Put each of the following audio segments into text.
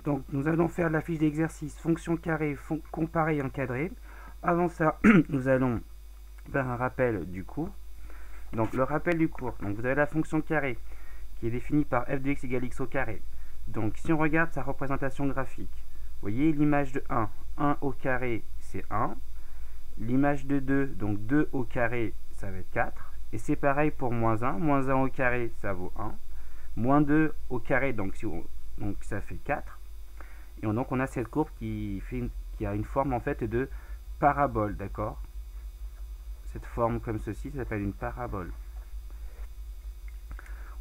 Donc nous allons faire la fiche d'exercice fonction carrée, comparée et encadrée. Avant ça, nous allons faire un rappel du cours. Donc le rappel du cours, donc vous avez la fonction carré qui est définie par f de x égale x au carré. Donc si on regarde sa représentation graphique, vous voyez l'image de 1 au carré c'est 1. L'image de 2, donc 2 au carré ça va être 4. Et c'est pareil pour moins 1 au carré ça vaut 1. Moins 2 au carré, donc ça fait 4. Et donc on a cette courbe qui a une forme en fait de parabole, d'accord? Cette forme comme ceci, ça s'appelle une parabole.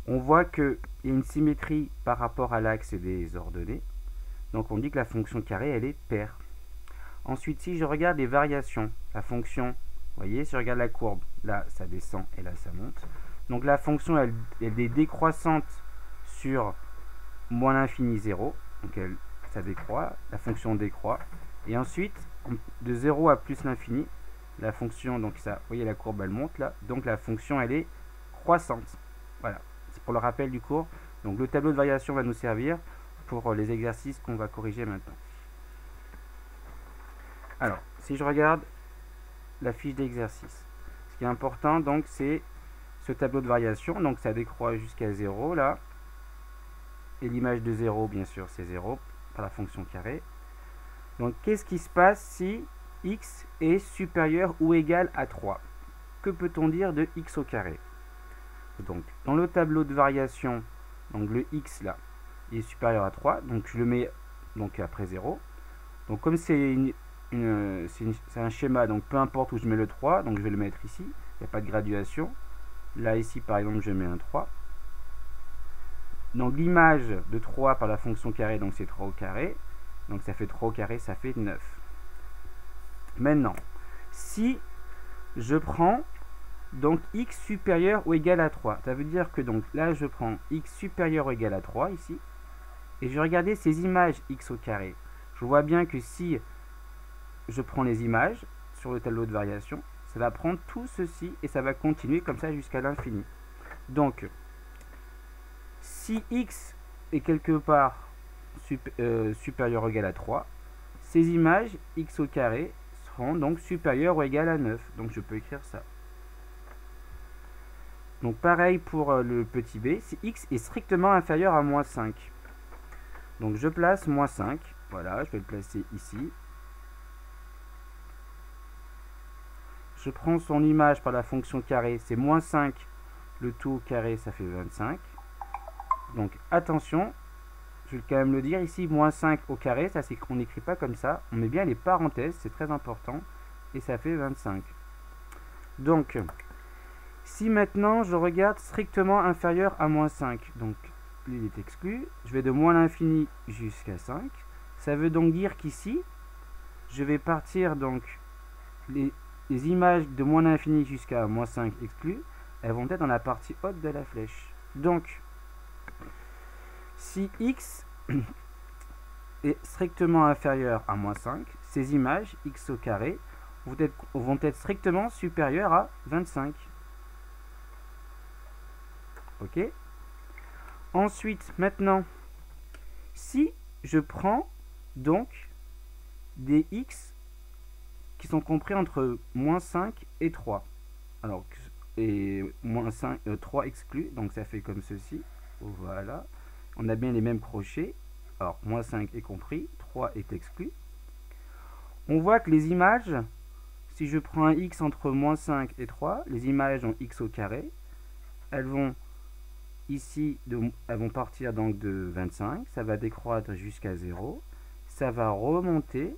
On voit qu'il y a une symétrie par rapport à l'axe des ordonnées. Donc on dit que la fonction carrée, elle est paire. Ensuite, si je regarde les variations, la fonction, vous voyez, si je regarde la courbe, là ça descend et là ça monte. Donc la fonction, elle est décroissante sur moins l'infini 0. Donc ça décroît, la fonction décroît. Et ensuite, de 0 à plus l'infini, la fonction, donc ça, vous voyez la courbe elle monte là, donc la fonction elle est croissante. Voilà, c'est pour le rappel du cours. Donc le tableau de variation va nous servir pour les exercices qu'on va corriger maintenant. Alors, si je regarde la fiche d'exercice, ce qui est important donc c'est ce tableau de variation, donc ça décroît jusqu'à 0 là, et l'image de 0 bien sûr c'est 0 par la fonction carrée. Donc qu'est-ce qui se passe si x est supérieur ou égal à 3? Que peut-on dire de x au carré? Donc dans le tableau de variation, donc le x là, il est supérieur à 3, donc je le mets donc après 0. Donc comme c'est un schéma, donc peu importe où je mets le 3, donc je vais le mettre ici, il n'y a pas de graduation. Là ici par exemple je mets un 3. Donc l'image de 3 par la fonction carré, donc c'est 3 au carré. Donc ça fait 3 au carré, ça fait 9. Maintenant, si je prends donc x supérieur ou égal à 3, ça veut dire que donc là je prends x supérieur ou égal à 3 ici, et je vais regarder ces images x au carré. Je vois bien que si je prends les images sur le tableau de variation, ça va prendre tout ceci et ça va continuer comme ça jusqu'à l'infini. Donc, si x est quelque part supérieur ou égal à 3, ces images x au carré seront donc supérieures ou égales à 9. Donc je peux écrire ça. Donc pareil pour le petit b, si x est strictement inférieur à moins 5. Donc je place moins 5, voilà, je vais le placer ici. Je prends son image par la fonction carré, c'est moins 5, le tout au carré ça fait 25. Donc attention, je vais quand même le dire ici, moins 5 au carré, ça c'est qu'on n'écrit pas comme ça, on met bien les parenthèses, c'est très important, et ça fait 25. Donc, si maintenant je regarde strictement inférieur à moins 5, donc il est exclu, je vais de moins l'infini jusqu'à 5, ça veut donc dire qu'ici, je vais partir donc, les images de moins l'infini jusqu'à moins 5 exclues, elles vont être dans la partie haute de la flèche. Donc, si x est strictement inférieur à moins 5, ces images x au carré vont être strictement supérieures à 25. Ok. Ensuite, maintenant, si je prends donc des x qui sont compris entre moins 5 et 3, alors, et moins 5, 3 exclus, donc ça fait comme ceci, voilà, on a bien les mêmes crochets, alors moins 5 est compris, 3 est exclu. On voit que les images, si je prends un x entre moins 5 et 3, les images ont x au carré, elles vont ici, elles vont partir donc de 25, ça va décroître jusqu'à 0, ça va remonter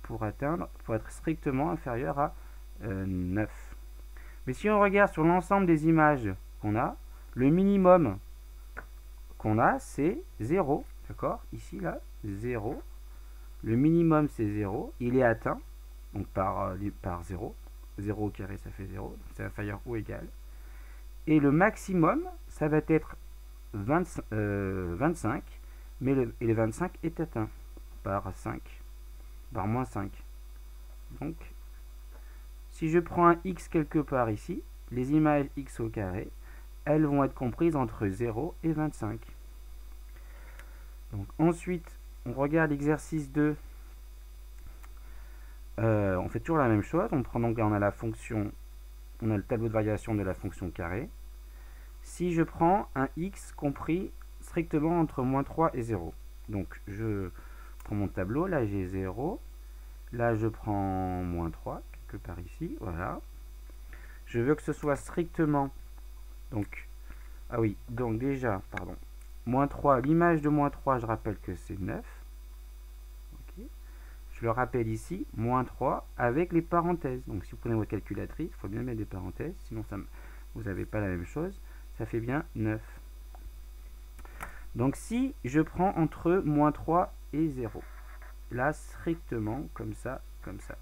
pour être strictement inférieur à 9. Mais si on regarde sur l'ensemble des images qu'on a, le minimum qu'on a, c'est 0. D'accord? Ici, là, 0. Le minimum, c'est 0. Il est atteint, donc par 0. 0 au carré, ça fait 0. C'est inférieur ou égal. Et le maximum, ça va être 25. Mais le 25 est atteint par 5. Par moins 5. Donc, si je prends un x quelque part ici, les images x au carré, elles vont être comprises entre 0 et 25. Donc ensuite, on regarde l'exercice 2. On fait toujours la même chose. On prend donc, on a la fonction, on a le tableau de variation de la fonction carré. Si je prends un x compris strictement entre moins 3 et 0, donc je prends mon tableau, là j'ai 0, là je prends moins 3, quelque part ici, voilà. Je veux que ce soit strictement, donc, ah oui, donc déjà, pardon, moins 3, l'image de moins 3, je rappelle que c'est 9. Okay. Je le rappelle ici, moins 3 avec les parenthèses. Donc si vous prenez votre calculatrice, il faut bien mettre des parenthèses, sinon ça, vous n'avez pas la même chose. Ça fait bien 9. Donc si je prends entre moins 3 et 0, là strictement comme ça, comme ça.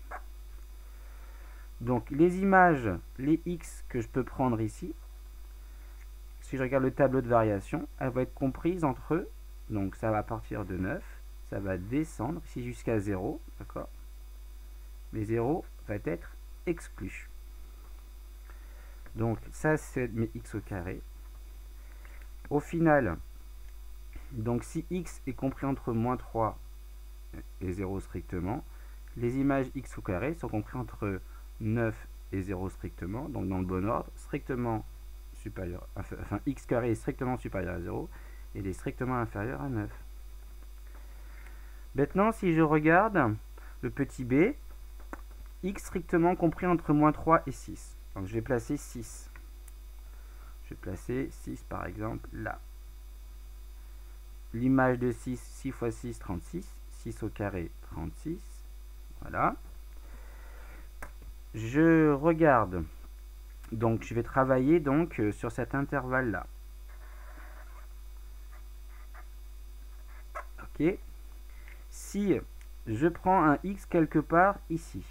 Donc les images, les x que je peux prendre ici, si je regarde le tableau de variation, elles vont être comprises entre, donc ça va partir de 9, ça va descendre ici jusqu'à 0, d'accord? Mais 0 va être exclu. Donc ça c'est mes x au carré. Au final, donc si x est compris entre moins 3 et 0 strictement, les images x au carré sont comprises entre 9 et 0 strictement, donc dans le bon ordre, strictement supérieur, enfin x carré est strictement supérieur à 0, et il est strictement inférieur à 9. Maintenant, si je regarde le petit b, x strictement compris entre moins 3 et 6. Donc je vais placer 6. Je vais placer 6 par exemple là. L'image de 6, 6 fois 6, 36. 6 au carré, 36. Voilà. Je regarde. Donc, je vais travailler donc sur cet intervalle-là. Ok. Si je prends un x quelque part ici,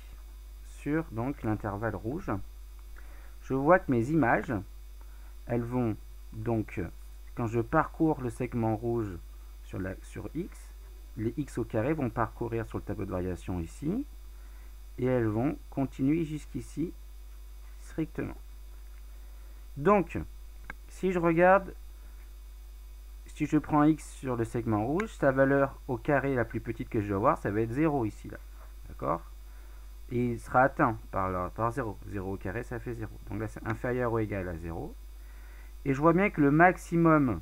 sur donc l'intervalle rouge, je vois que mes images, elles vont donc, quand je parcours le segment rouge sur x, les x au carré vont parcourir sur le tableau de variation ici, et elles vont continuer jusqu'ici strictement. Donc, si je regarde, si je prends x sur le segment rouge, sa valeur au carré la plus petite que je vais avoir, ça va être 0 ici, là. D'accord? Et il sera atteint par 0. 0 au carré, ça fait 0. Donc là, c'est inférieur ou égal à 0. Et je vois bien que le maximum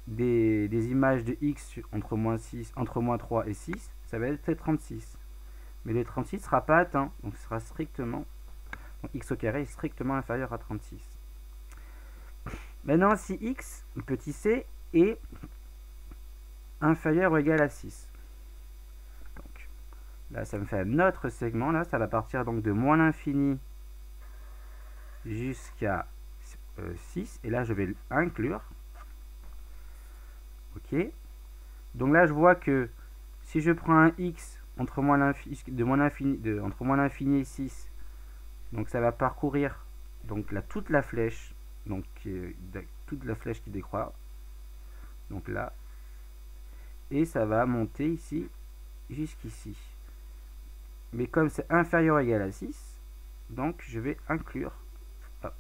des images de x entre moins 3 et 6, ça va être 36. Mais le 36 ne sera pas atteint. Donc ce sera strictement, donc x au carré est strictement inférieur à 36. Maintenant, si x, petit c, est inférieur ou égal à 6. Donc, là, ça me fait un autre segment. Là, ça va partir donc de moins l'infini jusqu'à 6. Et là, je vais l'inclure. Ok. Donc là, je vois que si je prends un x entre moins l'infini et 6, donc ça va parcourir donc là, toute la flèche, donc toute la flèche qui décroît, donc là, et ça va monter ici jusqu'ici. Mais comme c'est inférieur ou égal à 6, donc je vais inclure. Hop.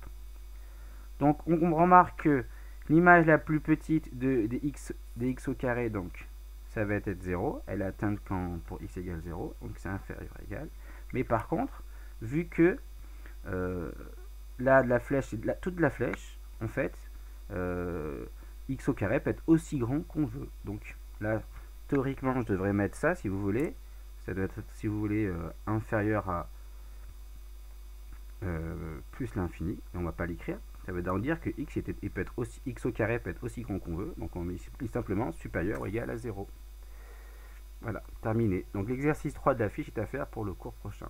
Donc on remarque que l'image la plus petite des x au carré, donc ça va être 0, elle est atteinte quand pour x égale 0, donc c'est inférieur à égal. Mais par contre, vu que là, la flèche, toute la flèche, en fait, x au carré peut être aussi grand qu'on veut. Donc là, théoriquement, je devrais mettre ça, si vous voulez. Ça doit être, si vous voulez, inférieur à plus l'infini. Et on ne va pas l'écrire. Ça veut dire que x au carré peut être aussi grand qu'on veut. Donc on met simplement supérieur ou égal à 0. Voilà, terminé. Donc l'exercice 3 de la fiche est à faire pour le cours prochain.